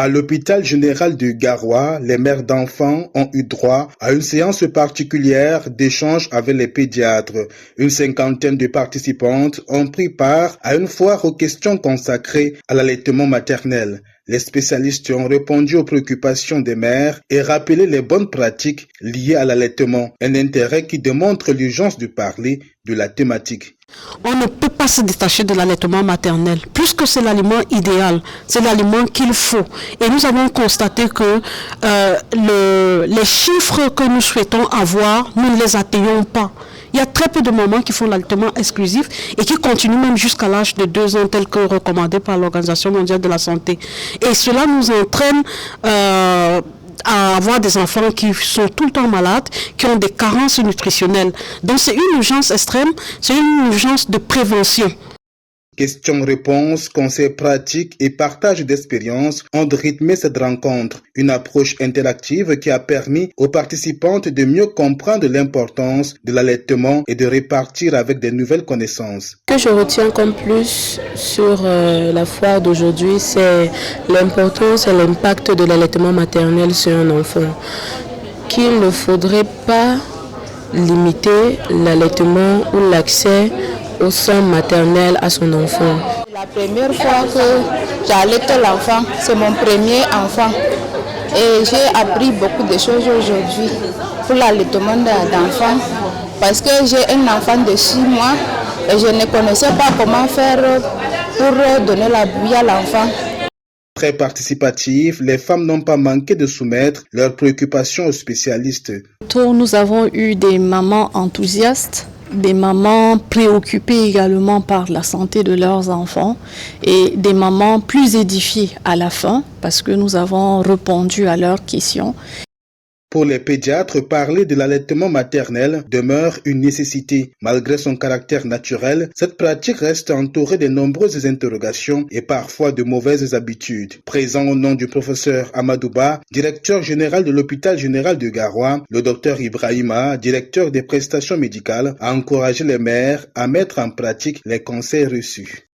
À l'hôpital général de Garoua, les mères d'enfants ont eu droit à une séance particulière d'échange avec les pédiatres. Une cinquantaine de participantes ont pris part à une foire aux questions consacrées à l'allaitement maternel. Les spécialistes ont répondu aux préoccupations des mères et rappelé les bonnes pratiques liées à l'allaitement, un intérêt qui démontre l'urgence de parler de la thématique. On ne peut pas se détacher de l'allaitement maternel, puisque c'est l'aliment idéal, c'est l'aliment qu'il faut. Et nous avons constaté que les chiffres que nous souhaitons avoir, nous ne les atteignons pas. Il y a très peu de mamans qui font l'allaitement exclusif et qui continuent même jusqu'à l'âge de 2 ans, tel que recommandé par l'Organisation mondiale de la santé. Et cela nous entraîne à avoir des enfants qui sont tout le temps malades, qui ont des carences nutritionnelles. Donc c'est une urgence extrême, c'est une urgence de prévention. Questions-réponses, conseils pratiques et partage d'expériences ont rythmé cette rencontre. Une approche interactive qui a permis aux participantes de mieux comprendre l'importance de l'allaitement et de repartir avec des nouvelles connaissances. Ce que je retiens comme plus sur la foire d'aujourd'hui, c'est l'importance et l'impact de l'allaitement maternel sur un enfant. Qu'il ne faudrait pas limiter l'allaitement ou l'accès au sein maternel à son enfant. La première fois que j'allaite l'enfant, c'est mon premier enfant. Et j'ai appris beaucoup de choses aujourd'hui pour l'allaitement d'enfant. Parce que j'ai un enfant de 6 mois et je ne connaissais pas comment faire pour donner la bouillie à l'enfant. Très participatif, les femmes n'ont pas manqué de soumettre leurs préoccupations aux spécialistes. Nous avons eu des mamans enthousiastes, des mamans préoccupées également par la santé de leurs enfants et des mamans plus édifiées à la fin parce que nous avons répondu à leurs questions. Pour les pédiatres, parler de l'allaitement maternel demeure une nécessité. Malgré son caractère naturel, cette pratique reste entourée de nombreuses interrogations et parfois de mauvaises habitudes. Présent au nom du professeur Amadouba, directeur général de l'hôpital général de Garoua, le docteur Ibrahima, directeur des prestations médicales, a encouragé les mères à mettre en pratique les conseils reçus.